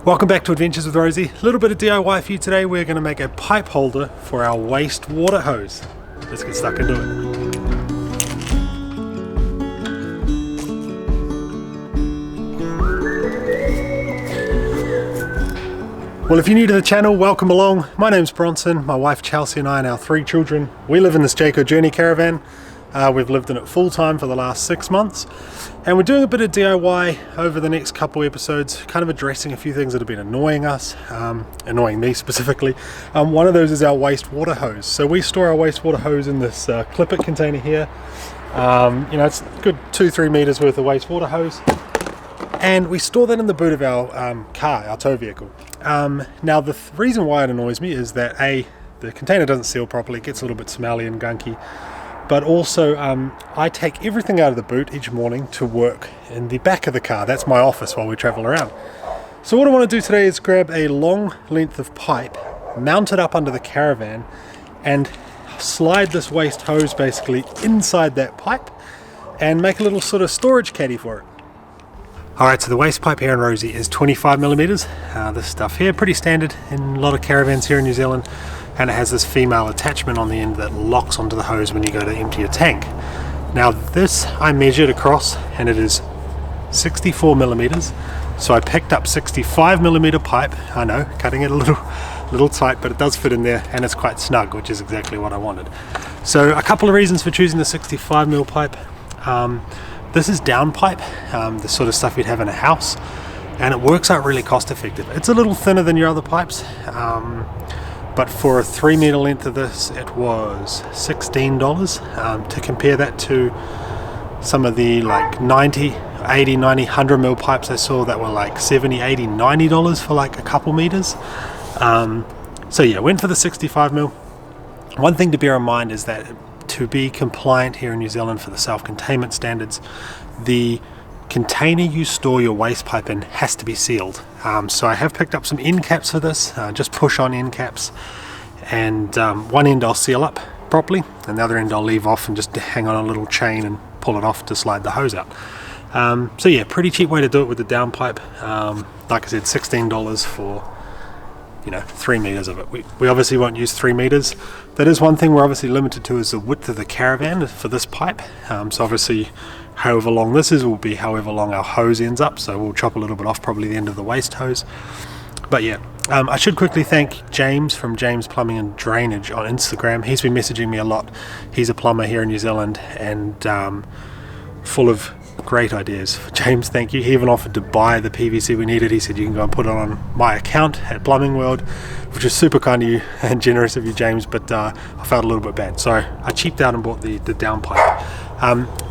Welcome back to Adventures with Rosie. A little bit of DIY for you today. We're going to make a pipe holder for our wastewater hose. Let's get stuck into it. Well, if you're new to the channel, welcome along. My name's Bronson, my wife Chelsea and I and our 3 children. We live in this Jayco Journey caravan. We've lived in it full time for the last 6 months. And we're doing a bit of DIY over the next couple episodes, kind of addressing a few things that have been annoying us, annoying me specifically. One of those is our wastewater hose. So we store our wastewater hose in this clip-it container here. It's a good 2-3 meters worth of wastewater hose. And we store that in the boot of our car, our tow vehicle. Now the reason why it annoys me is that the container doesn't seal properly, it gets a little bit smelly and gunky. But also I take everything out of the boot each morning to work in the back of the car. That's my office while we travel around. So what I want to do today is grab a long length of pipe, mount it up under the caravan, and slide this waste hose basically inside that pipe and make a little sort of storage caddy for it. Alright, so the waste pipe here in Rosie is 25 millimeters. This stuff here, pretty standard in a lot of caravans here in New Zealand. And it has this female attachment on the end that locks onto the hose when you go to empty your tank. Now this I measured across and it is 64 millimeters. So I picked up 65 millimeter pipe. I know, cutting it a little tight, but it does fit in there and it's quite snug, which is exactly what I wanted. So a couple of reasons for choosing the 65 mil pipe. This is down pipe, the sort of stuff you'd have in a house, and it works out really cost effective. It's a little thinner than your other pipes, but for a 3 meter length of this it was $16. To compare that to some of the like 90, 80, 90, 100 mil pipes I saw that were like $70, $80, $90 for like a couple meters. So yeah, went for the 65 mil. One thing to bear in mind is that to be compliant here in New Zealand for the self-containment standards, the container you store your waste pipe in has to be sealed. So I have picked up some end caps for this, just push on end caps, and one end I'll seal up properly and the other end I'll leave off and just hang on a little chain and pull it off to slide the hose out. So yeah, pretty cheap way to do it with the down pipe. Like I said, $16 for 3 meters of it. We obviously won't use 3 meters. That is one thing we're obviously limited to, is the width of the caravan for this pipe. So obviously however long this is will be however long our hose ends up, so we'll chop a little bit off probably the end of the waste hose. But yeah, I should quickly thank James from James Plumbing and Drainage on Instagram. He's been messaging me a lot. He's a plumber here in New Zealand and full of great ideas. James, thank you. He even offered to buy the PVC we needed. He said you can go and put it on my account at Plumbing World, which is super kind of you and generous of you, James, but I felt a little bit bad, so I cheaped out and bought the down pipe.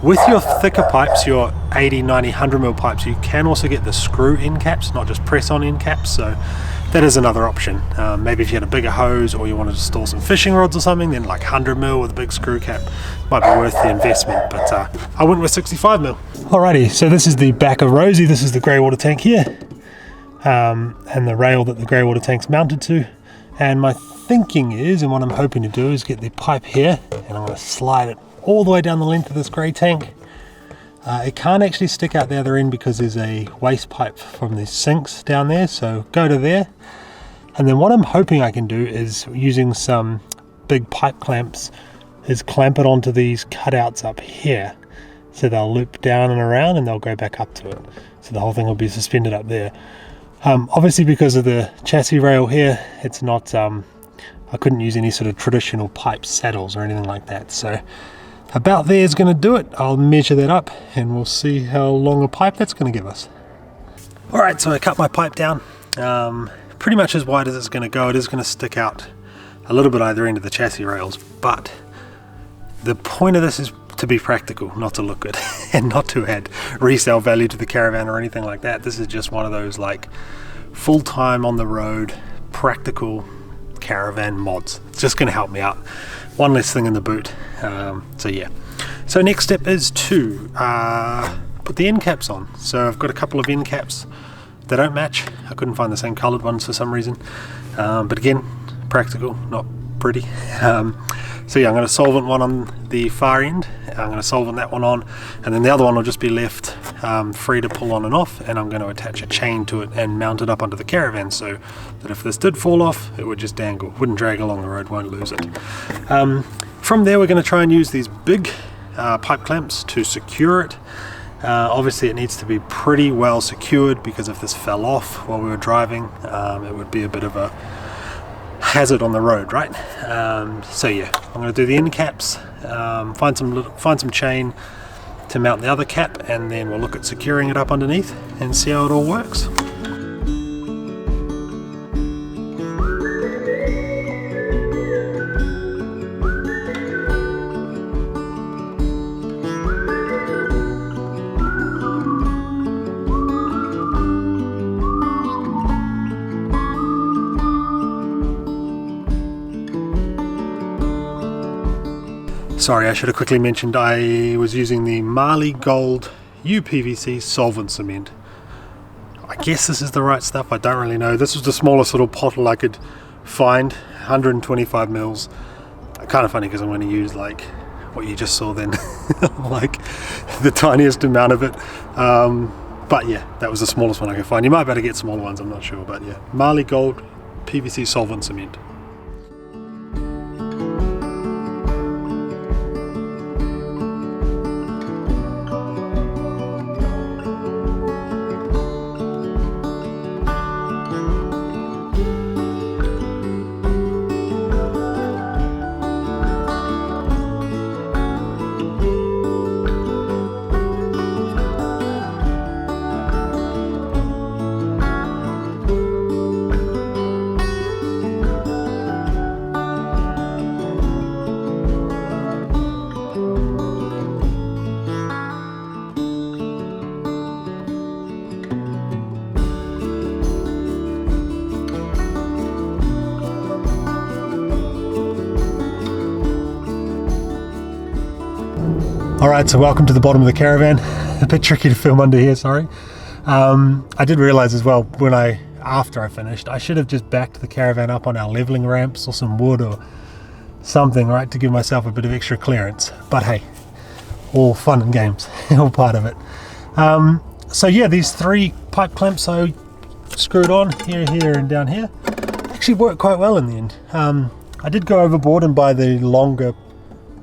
With your thicker pipes, your 80, 90, 100 mil pipes, you can also get the screw end caps, not just press on end caps, so that is another option. Maybe if you had a bigger hose or you wanted to store some fishing rods or something, then like 100 mil with a big screw cap might be worth the investment, but I went with 65 mil. Alrighty, so this is the back of Rosie. This is the grey water tank here, and the rail that the grey water tank's mounted to. And my thinking is, and what I'm hoping to do, is get the pipe here, and I'm going to slide it all the way down the length of this grey tank. It can't actually stick out the other end because there's a waste pipe from the sinks down there, so go to there. And then what I'm hoping I can do is, using some big pipe clamps, is clamp it onto these cutouts up here. So they'll loop down and around and they'll go back up to it. So the whole thing will be suspended up there. Obviously because of the chassis rail here, it's not, I couldn't use any sort of traditional pipe saddles or anything like that. So about there is going to do it. I'll measure that up and we'll see how long a pipe that's going to give us. Alright, so I cut my pipe down. Pretty much as wide as it's going to go. It is going to stick out a little bit either end of the chassis rails, but the point of this is to be practical, not to look good, and not to add resale value to the caravan or anything like that. This is just one of those like full-time on the road practical caravan mods. It's just going to help me out. One less thing in the boot. So yeah. So next step is to put the end caps on. So I've got a couple of end caps. They don't match. I couldn't find the same coloured ones for some reason. But again, practical, not pretty. So yeah, I'm going to solvent one on the far end, I'm going to solvent that one on, and then the other one will just be left free to pull on and off, and I'm going to attach a chain to it and mount it up onto the caravan so that if this did fall off, it would just dangle, wouldn't drag along the road, won't lose it. From there we're going to try and use these big pipe clamps to secure it. Obviously it needs to be pretty well secured, because if this fell off while we were driving, it would be a bit of a hazard on the road, right? So yeah, I'm going to do the end caps, find some chain to mount the other cap, and then we'll look at securing it up underneath and see how it all works. Sorry, I should have quickly mentioned I was using the Marley Gold UPVC solvent cement. I guess this is the right stuff, I don't really know. This was the smallest little bottle I could find, 125 mils. Kind of funny because I'm going to use like what you just saw then, like the tiniest amount of it. But yeah, that was the smallest one I could find. You might better get smaller ones, I'm not sure, but yeah, Marley Gold PVC solvent cement. Alright, so welcome to the bottom of the caravan. A bit tricky to film under here, sorry. I did realise as well, after I finished, I should have just backed the caravan up on our levelling ramps or some wood or something, right, to give myself a bit of extra clearance. But hey, all fun and games, all part of it. So yeah, these 3 pipe clamps I screwed on, here, here and down here, actually worked quite well in the end. I did go overboard and buy the longer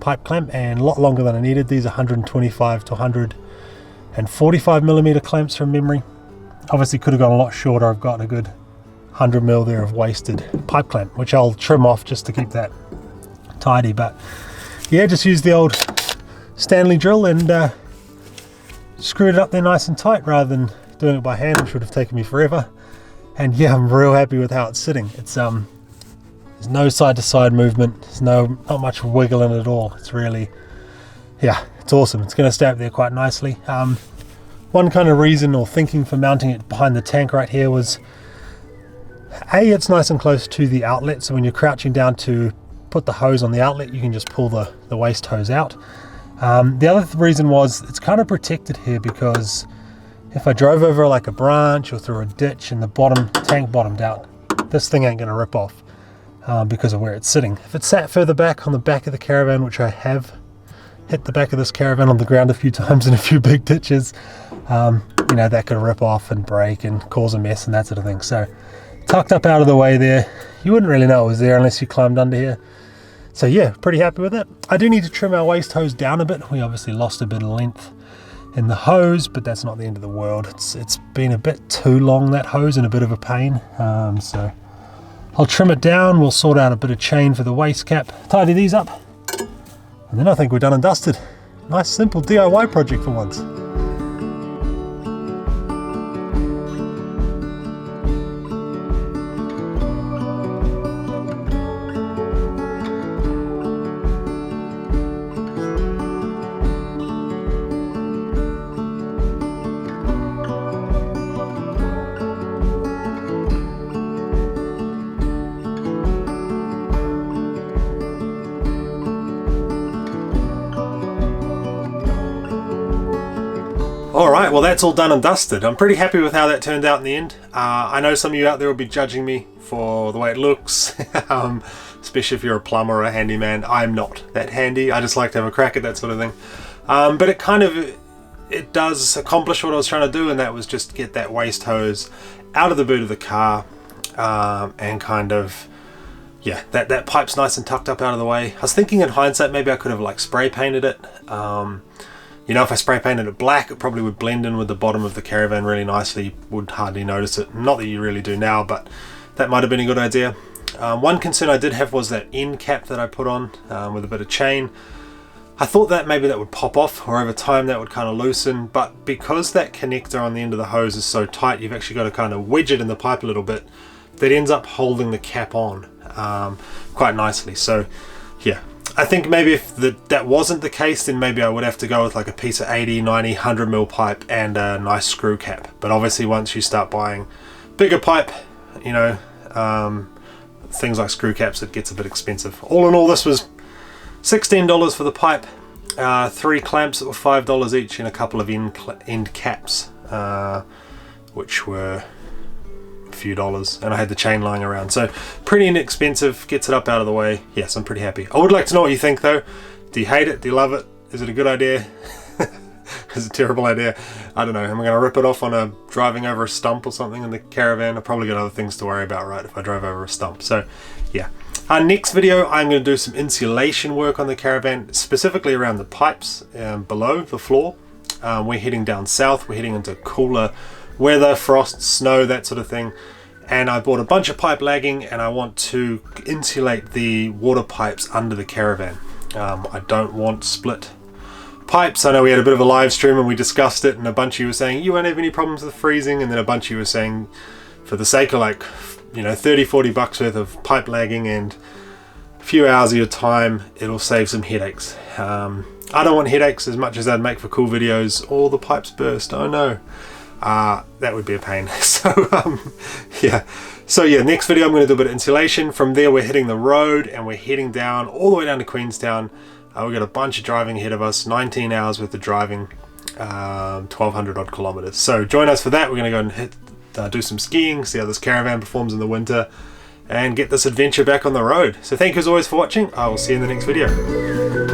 pipe clamp, and a lot longer than I needed. These are 125 to 145 millimeter clamps from memory. Obviously could have gone a lot shorter. I've got a good 100 mil there of wasted pipe clamp, which I'll trim off just to keep that tidy. But yeah, just used the old Stanley drill and screwed it up there nice and tight rather than doing it by hand, which would have taken me forever. And yeah, I'm real happy with how it's sitting. It's there's no side to side movement, there's not much wiggle in it at all. It's really, yeah, it's awesome. It's going to stay up there quite nicely. One kind of reason or thinking for mounting it behind the tank right here was, A, it's nice and close to the outlet, so when you're crouching down to put the hose on the outlet, you can just pull the waste hose out. The other reason was it's kind of protected here, because if I drove over like a branch or through a ditch and the tank bottomed out, this thing ain't going to rip off. Because of where it's sitting. If it sat further back on the back of the caravan, which I have hit the back of this caravan on the ground a few times in a few big ditches, you know, that could rip off and break and cause a mess and that sort of thing. So tucked up out of the way there, you wouldn't really know it was there unless you climbed under here. So yeah, pretty happy with it. I do need to trim our waste hose down a bit. We obviously lost a bit of length in the hose, but that's not the end of the world. It's been a bit too long, that hose, and a bit of a pain. So I'll trim it down, we'll sort out a bit of chain for the waste cap, tidy these up, and then I think we're done and dusted. Nice simple DIY project for once. Alright, well that's all done and dusted. I'm pretty happy with how that turned out in the end. I know some of you out there will be judging me for the way it looks, especially if you're a plumber or a handyman. I'm not that handy. I just like to have a crack at that sort of thing. But it does accomplish what I was trying to do, and that was just get that waste hose out of the boot of the car, and kind of, yeah, that pipe's nice and tucked up out of the way. I was thinking in hindsight maybe I could have like spray painted it. You know, if I spray painted it black, it probably would blend in with the bottom of the caravan really nicely. You would hardly notice it. Not that you really do now, but that might have been a good idea. One concern I did have was that end cap that I put on with a bit of chain. I thought that maybe that would pop off, or over time that would kind of loosen, but because that connector on the end of the hose is so tight, you've actually got to kind of wedge it in the pipe a little bit. That ends up holding the cap on quite nicely. So yeah, I think maybe if that wasn't the case, then maybe I would have to go with like a piece of 80, 90, 100 mil pipe and a nice screw cap. But obviously once you start buying bigger pipe, you know, things like screw caps, it gets a bit expensive. All in all, this was $16 for the pipe, 3 clamps that were $5 each, and a couple of end caps, which were a few dollars, and I had the chain lying around. So pretty inexpensive, gets it up out of the way. Yes, I'm pretty happy. I would like to know what you think though. Do you hate it? Do you love it? Is it a good idea? Is it a terrible idea? I don't know. Am I going to rip it off on driving over a stump or something in the caravan? I've probably got other things to worry about, right, if I drove over a stump. So yeah. Next video, I'm going to do some insulation work on the caravan, specifically around the pipes below the floor. We're heading down south. We're heading into cooler weather, frost, snow, that sort of thing. And I bought a bunch of pipe lagging, and I want to insulate the water pipes under the caravan. I don't want split pipes. I know we had a bit of a live stream and we discussed it, and a bunch of you were saying you won't have any problems with freezing, and then a bunch of you were saying for the sake of like, you know, 30-40 bucks worth of pipe lagging and a few hours of your time, it'll save some headaches. I don't want headaches as much as I'd make for cool videos. All the pipes burst, oh no. That would be a pain. Yeah. So yeah, next video I'm going to do a bit of insulation. From there we're hitting the road and we're heading down, all the way down to Queenstown. We've got a bunch of driving ahead of us, 19 hours worth of driving, 1,200 odd kilometers. So join us for that. We're going to go and do some skiing, see how this caravan performs in the winter, and get this adventure back on the road. So thank you as always for watching. I will see you in the next video.